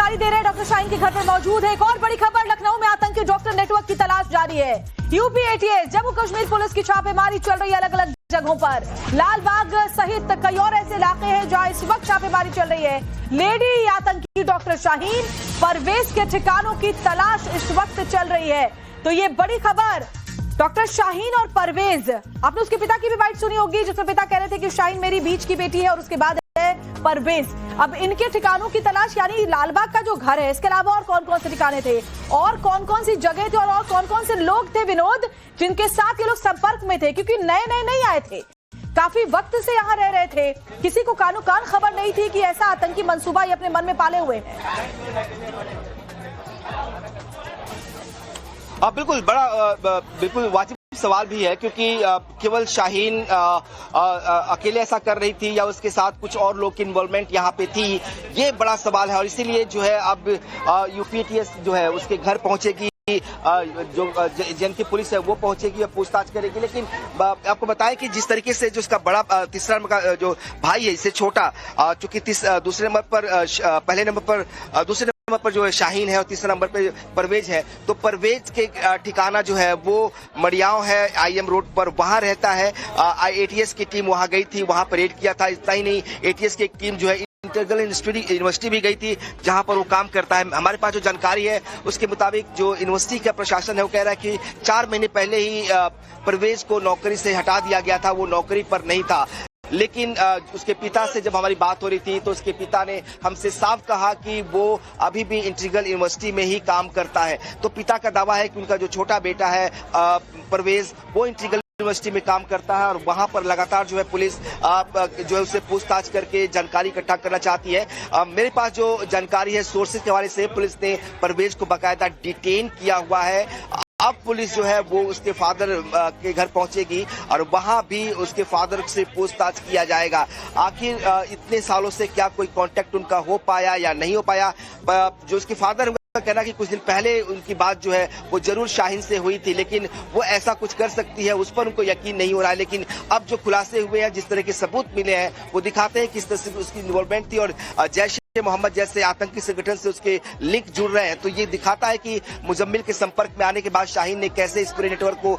जानकारी दे रहे हैं, डॉक्टर शाहीन के घर पर मौजूद है। एक और बड़ी खबर, लखनऊ में आतंकी डॉक्टर नेटवर्क की तलाश जारी है। UP ATS Jammu Kashmir police की छापेमारी चल रही है अलग अलग जगहों पर। लालबाग सहित कई और ऐसे इलाके हैं जहां इस वक्त छापेमारी चल रही है। लेडी आतंकी डॉक्टर शाहीन, परवेज के ठिकानों की तलाश इस वक्त चल रही है। तो ये बड़ी खबर, डॉक्टर शाहीन और परवेज। आपने उसके पिता की भी बाइट सुनी होगी जिसमें पिता कह रहे थे कि शाहीन मेरी बीच की बेटी है और उसके बाद है परवेज। अब इनके ठिकानों की तलाश, यानी लालबाग का जो घर है, इसके अलावा और कौन कौन से ठिकाने थे और कौन सी जगह थे और कौन कौन से लोग थे विनोद जिनके साथ ये लोग संपर्क में थे, क्योंकि नए नए नहीं आए थे, काफी वक्त से यहाँ रह रहे थे। किसी को कानो कान खबर नहीं थी कि ऐसा आतंकी मंसूबा ये अपने मन में पाले हुए हैं। बिल्कुल बिल्कुल वाजिब सवाल भी है, क्योंकि केवल शाहीन अकेले ऐसा कर रही थी या उसके साथ कुछ और लोग की इन्वॉल्वमेंट यहाँ पे थी, ये बड़ा सवाल है। और इसीलिए जो है अब यूपीएटीएस जो है उसके घर पहुंचेगी, जो जिनकी पुलिस है वो पहुंचेगी और पूछताछ करेगी। लेकिन आपको बताएं कि जिस तरीके से जो उसका बड़ा तीसरा नंबर का जो भाई है, इससे छोटा, चूंकि दूसरे नंबर पर पहले नंबर पर दूसरे नंबर पर जो है शाहीन है और तीसरे नंबर पर परवेज है, तो परवेज के ठिकाना जो है वो मड़ियाव है, आईएम रोड पर, वहां रहता है। एटीएस की टीम वहां गई थी, वहां पर रेड किया था। इतना ही नहीं, एटीएस की एक टीम जो है इंटीग्रल यूनिवर्सिटी भी गई थी जहां पर वो काम करता है। हमारे पास जो जानकारी है उसके मुताबिक जो यूनिवर्सिटी का प्रशासन है वो कह रहा है कि 4 महीने पहले ही परवेज को नौकरी से हटा दिया गया था, वो नौकरी पर नहीं था। लेकिन उसके पिता से जब हमारी बात हो रही थी तो उसके पिता ने हमसे साफ कहा कि वो अभी भी इंटीग्रल यूनिवर्सिटी में ही काम करता है। तो पिता का दावा है कि उनका जो छोटा बेटा है परवेज, वो इंटीग्रल यूनिवर्सिटी में काम करता है और वहां पर लगातार जो है पुलिस जो है उससे पूछताछ करके जानकारी इकट्ठा करना चाहती है। मेरे पास जो जानकारी है सोर्सेज के हवाले से, पुलिस ने परवेज को बाकायदा डिटेन किया हुआ है। अब पुलिस जो है वो उसके फादर के घर पहुंचेगी और वहां भी उसके फादर से पूछताछ किया जाएगा। आखिर इतने सालों से क्या कोई कांटेक्ट उनका हो पाया या नहीं हो पाया। जो उसके फादर कहना कि कुछ दिन पहले उनकी बात जो है वो जरूर शाहीन से हुई थी, लेकिन वो ऐसा कुछ कर सकती है उस पर उनको यकीन नहीं हो रहा है। लेकिन अब जो खुलासे हुए हैं, जिस तरह के सबूत मिले हैं, वो दिखाते हैं किस तरह से उसकी इन्वॉल्वमेंट थी और जैश ए मोहम्मद जैसे आतंकी संगठन से उसके लिंक जुड़ रहे हैं। तो ये दिखाता है कि मुजम्मिल के संपर्क में आने के बाद शाहीन ने कैसे इस पूरे नेटवर्क को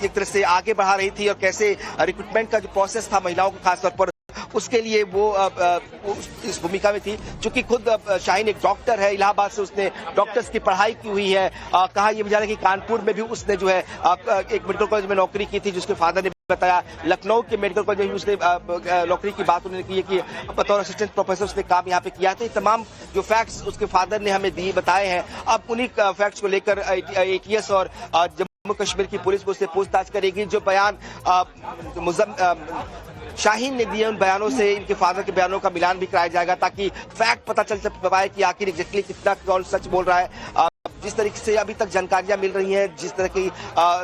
एक तरह से आगे बढ़ा रही थी और कैसे रिक्रूटमेंट का जो प्रोसेस था महिलाओं को खासतौर पर, उसके लिए वो इस भूमिका में थी। चूंकि खुद शाहीन एक डॉक्टर है, इलाहाबाद से उसने डॉक्टर्स की पढ़ाई की हुई है। कहा यह भी जा रहा है कि कानपुर में भी उसने जो है एक मेडिकल कॉलेज में नौकरी की थी, जिसके फादर ने बताया। लखनऊ के मेडिकल कॉलेज में उसने नौकरी की बात उन्होंने की है कि बतौर असिस्टेंट प्रोफेसर उसने काम यहाँ पे किया था। तमाम जो फैक्ट्स उसके फादर ने हमें बताए हैं। अब उन्हीं फैक्ट्स को लेकर एटीएस और जम्मू कश्मीर की पुलिस को उससे पूछताछ करेगी। जो बयान शाहीन ने दिए, उन बयानों से इनके फादर के बयानों का मिलान भी कराया जाएगा ताकि फैक्ट पता चल पाए कि आखिर एग्जैक्टली कितना कौन सच बोल रहा है। जिस तरीके से अभी तक जानकारियां मिल रही हैं, जिस तरह की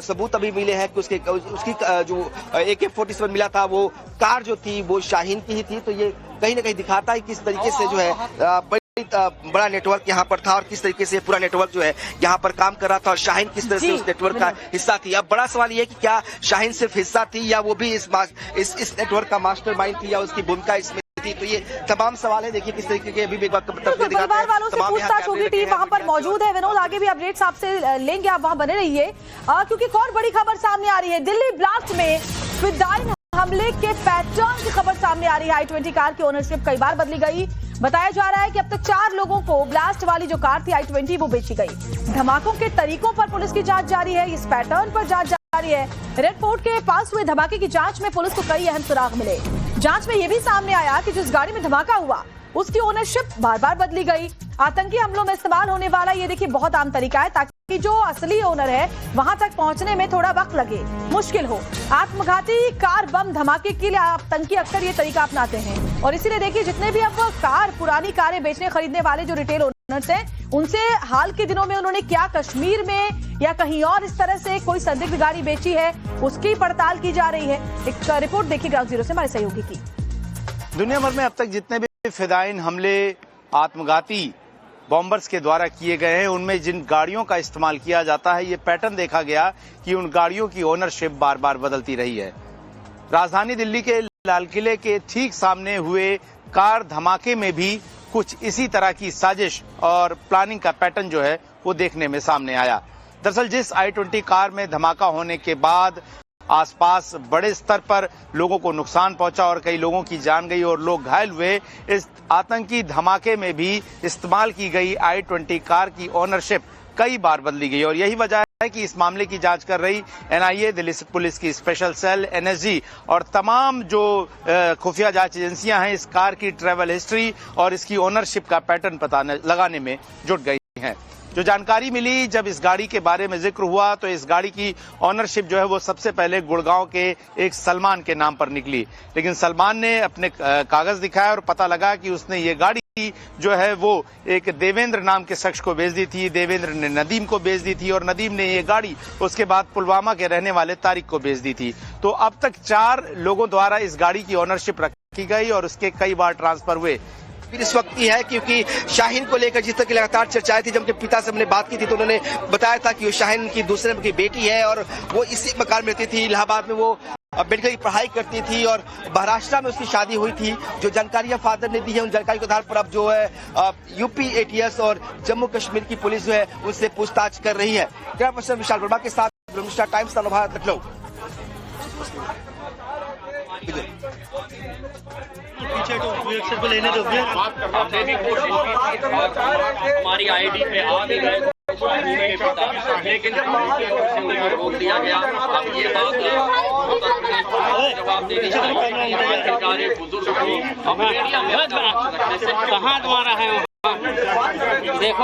सबूत अभी मिले हैं कि उसकी जो AK-47 मिला था, वो कार जो थी वो शाहीन की ही थी। तो ये कहीं ना कहीं दिखाता है किस तरीके से जो है बड़ा नेटवर्क यहाँ पर था और किस तरीके से पूरा नेटवर्क जो है यहाँ पर काम कर रहा था और शाहीन किस तरह से उस नेटवर्क का हिस्सा थी। अब बड़ा सवाल ये कि क्या शाहीन सिर्फ हिस्सा थी या वो भी इस नेटवर्क का मास्टरमाइंड थी या उसकी भूमिका इसमें थी। तो ये तमाम सवाल है। देखिए किस तरीके के अभी भी एक बार परिवार वालों से पूछताछ होगी, टीम वहां पर मौजूद है। विनोद, आगे भी अपडेट्स आपसे लेंगे, आप वहां बने रहिए क्योंकि एक और बड़ी खबर सामने आ रही है। दिल्ली ब्लास्ट में फिदायीन हमले के पैटर्न की खबर सामने आ रही है। I-20 कार की ओनरशिप कई बार बदली गई। बताया जा रहा है कि अब तक 4 लोगों को ब्लास्ट वाली जो कार थी I-20 वो बेची गई। धमाकों के तरीकों पर पुलिस की जांच जारी है, इस पैटर्न पर जांच जारी है। रेड फोर्ट के पास हुए धमाके की जांच में पुलिस को कई अहम सुराग मिले। जांच में यह भी सामने आया कि जिस गाड़ी में धमाका हुआ उसकी ओनरशिप बार बार बदली गई। आतंकी हमलों में इस्तेमाल होने वाला ये देखिए बहुत आम तरीका है ताकि जो असली ओनर है वहां तक पहुंचने में थोड़ा वक्त लगे, मुश्किल हो। आत्मघाती कार बम धमाके के लिए आतंकी अक्सर ये तरीका अपनाते हैं और इसीलिए देखिए जितने भी अब पुरानी कारें बेचने खरीदने वाले जो रिटेल ओनर्स हैं, उनसे हाल के दिनों में उन्होंने क्या कश्मीर में या कहीं और इस तरह से कोई संदिग्ध गाड़ी बेची है, उसकी पड़ताल की जा रही है। एक रिपोर्ट देखिए ग्राउंड जीरो से हमारे सहयोगी की। दुनिया भर में अब तक जितने भी फिदायीन हमले आत्मघाती बॉम्बर्स के द्वारा किए गए हैं, उनमें जिन गाड़ियों का इस्तेमाल किया जाता है, ये पैटर्न देखा गया कि उन गाड़ियों की ओनरशिप बार बार बदलती रही है। राजधानी दिल्ली के लाल किले के ठीक सामने हुए कार धमाके में भी कुछ इसी तरह की साजिश और प्लानिंग का पैटर्न जो है वो देखने में सामने आया। दरअसल जिस I-20 कार में धमाका होने के बाद आसपास बड़े स्तर पर लोगों को नुकसान पहुंचा और कई लोगों की जान गई और लोग घायल हुए, इस आतंकी धमाके में भी इस्तेमाल की गई I-20 कार की ओनरशिप कई बार बदली गई और यही वजह है कि इस मामले की जांच कर रही NIA, दिल्ली पुलिस की स्पेशल सेल, NSG और तमाम जो खुफिया जांच एजेंसियां हैं इस कार की ट्रैवल हिस्ट्री और इसकी ओनरशिप का पैटर्न पता लगाने में जुट गई हैं। जो जानकारी मिली जब इस गाड़ी के बारे में जिक्र हुआ तो इस गाड़ी की ओनरशिप जो है वो सबसे पहले गुड़गांव के एक सलमान के नाम पर निकली, लेकिन सलमान ने अपने कागज दिखाया और पता लगा कि उसने ये गाड़ी जो है वो एक देवेंद्र नाम के शख्स को बेच दी थी। देवेंद्र ने नदीम को बेच दी थी और नदीम ने ये गाड़ी उसके बाद पुलवामा के रहने वाले तारिक को बेच दी थी। तो अब तक 4 लोगों द्वारा इस गाड़ी की ओनरशिप रखी गई और उसके कई बार ट्रांसफर हुए। फिर इस वक्त की है क्योंकि शाहीन को लेकर जिस तरह की लगातार चर्चाएं थी, जब उनके पिता से हमने बात की थी तो उन्होंने बताया था कि शाहीन की दूसरे नंबर की बेटी है और वो इसी मकान में रहती थी। इलाहाबाद में वो मेडिकल की पढ़ाई करती थी और महाराष्ट्र में उसकी शादी हुई थी। जो जानकारियां फादर ने दी है उन जानकारी के आधार पर अब जो है यूपी ATS और जम्मू कश्मीर की पुलिस जो है उनसे पूछताछ कर रही है। कैमरा पर्सन विशाल वर्मा के साथ ब्रह्मस्टार टाइम्स भारत, लखनऊ। पीछे को लेने दो, हमारी ID पे आ भी गए लेकिन रोक दिया गया। अब ये बात जवाब देनी चाहिए बुजुर्ग को मीडिया में कहाँ द्वारा है देखो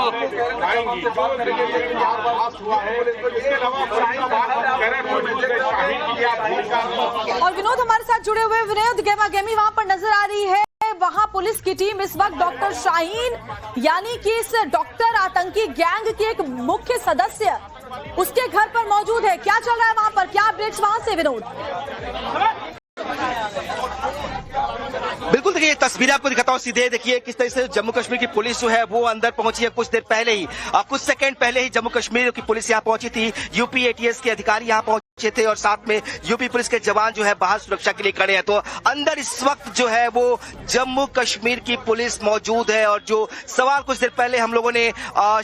और विनोद हमारे साथ जुड़े हुए। विनोद, गहमा गहमी वहां पर नजर आ रही है। वहां पुलिस की टीम इस वक्त डॉक्टर शाहीन यानी कि इस डॉक्टर आतंकी गैंग के एक मुख्य सदस्य उसके घर पर मौजूद है। क्या चल रहा है वहां पर, क्या अपडेट्स वहां से विनोद? बिल्कुल, देखिए तस्वीरें आपको दिखाता हूँ सीधे। देखिए किस तरह से जम्मू कश्मीर की पुलिस जो है वो अंदर पहुंची है। कुछ देर पहले ही कुछ सेकंड पहले ही जम्मू कश्मीर की पुलिस यहाँ पहुंची थी। यूपी ATS के अधिकारी यहाँ पहुंचे थे और साथ में यूपी पुलिस के जवान जो है बाहर सुरक्षा के लिए खड़े हैं। तो अंदर इस वक्त जो है वो जम्मू कश्मीर की पुलिस मौजूद है और जो सवाल कुछ देर पहले हम लोगों ने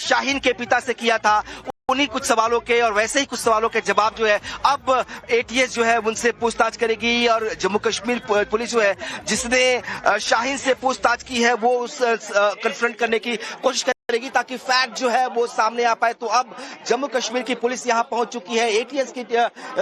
शाहीन के पिता से किया था उन्हीं कुछ सवालों के और वैसे ही कुछ सवालों के जवाब जो है अब ATS जो है उनसे पूछताछ करेगी। और जम्मू कश्मीर पुलिस जो है जिसने शाहीन से पूछताछ की है वो उस कन्फ्रंट करने की कोशिश करेगी ताकि फैक्ट जो है वो सामने आ पाए। तो अब जम्मू कश्मीर की पुलिस यहाँ पहुंच चुकी है, ATS की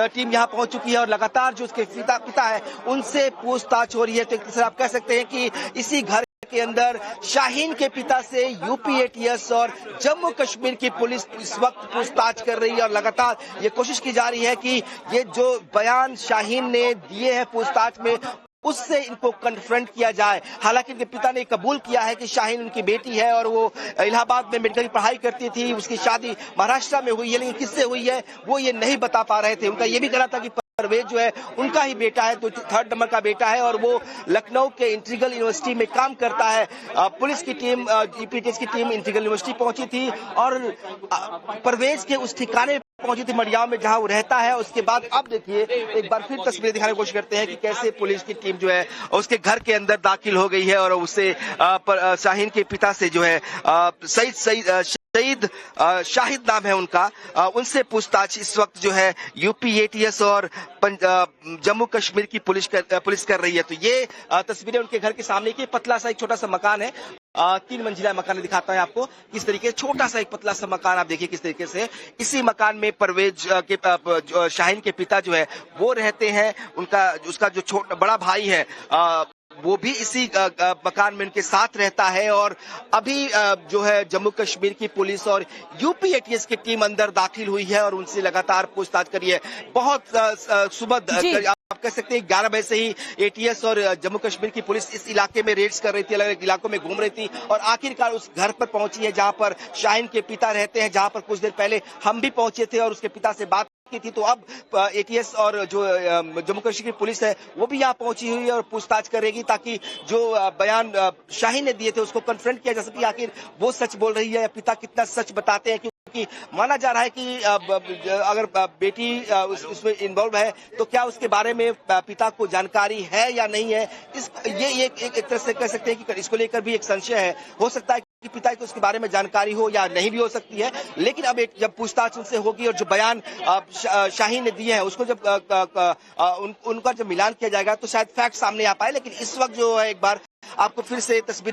टीम यहाँ पहुंच चुकी है और लगातार जो उसके पिता है उनसे पूछताछ हो रही है। तो एक तरह आप कह सकते हैं कि इसी घर के अंदर शाहीन के पिता से यूपी ATS और जम्मू कश्मीर की पुलिस इस वक्त पूछताछ कर रही है और लगातार ये कोशिश की जा रही है कि ये जो बयान शाहीन ने दिए हैं पूछताछ में उससे इनको कन्फ्रंट किया जाए। हालांकि इनके पिता ने कबूल किया है कि शाहीन उनकी बेटी है और वो इलाहाबाद में मेडिकल की पढ़ाई करती थी। उसकी शादी महाराष्ट्र में हुई है, लेकिन किससे हुई है वो ये नहीं बता पा रहे थे। उनका ये भी कहना था कि परवेज जो है उनका ही बेटा है, तो 3rd नंबर का बेटा है और वो लखनऊ के इंटीग्रल यूनिवर्सिटी में काम करता है। पुलिस की टीम ATS की टीम इंटीग्रल यूनिवर्सिटी पहुंची थी और परवेज के उस ठिकाने पहुंची थी मड़ियाव में जहां वो रहता है। उसके बाद अब देखिए एक बार फिर तस्वीरें दिखाने की कोशिश करते हैं कि कैसे पुलिस की टीम जो है उसके घर के अंदर दाखिल हो गई है और उससे शाहीन के पिता से जो है शहीद शाहिद नाम है उनका, उनसे पूछताछ इस वक्त जो है यूपी ATS और जम्मू कश्मीर की पुलिस कर रही है। तो ये तस्वीरें उनके घर के सामने की, पतला सा एक छोटा सा मकान है, 3 मंजिला मकान दिखाता है आपको किस तरीके, छोटा सा एक पतला सा मकान आप देखिए किस तरीके से। इसी मकान में परवेज के शाहीन के पिता जो है वो रहते हैं। उसका जो बड़ा भाई है वो भी इसी मकान में उनके साथ रहता है और अभी जो है जम्मू कश्मीर की पुलिस और यूपी ATS की टीम अंदर दाखिल हुई है और उनसे लगातार पूछताछ करी है। बहुत सुबह आप कह सकते हैं 11 बजे से ही ATS और जम्मू कश्मीर की पुलिस इस इलाके में रेड्स कर रही थी, अलग अलग इलाकों में घूम रही थी और आखिरकार उस घर पर पहुंची है जहां पर शाहीन के पिता रहते हैं, जहां पर कुछ देर पहले हम भी पहुंचे थे और उसके पिता से बात की थी। तो अब ATS और जो जम्मू कश्मीर की पुलिस है वो भी यहाँ पहुंची हुई है और पूछताछ करेगी ताकि जो बयान शाहीन ने दिए थे उसको कन्फ्रंट किया जा सके, आखिर वो सच बोल रही है या पिता कितना सच बताते हैं। क्योंकि माना जा रहा है कि अगर बेटी उसमें इन्वॉल्व है तो क्या उसके बारे में पिता को जानकारी है या नहीं है। ये एक तरह से कह सकते हैं कि इसको लेकर भी एक संशय है। हो सकता है कि पिता को उसके बारे में जानकारी हो या नहीं भी हो सकती है, लेकिन अब एक जब पूछताछ उनसे होगी और जो बयान शाहीन ने दिए हैं उसको जब उनका जब मिलान किया जाएगा तो शायद फैक्ट सामने आ पाए। लेकिन इस वक्त जो है एक बार आपको फिर से तस्वीरें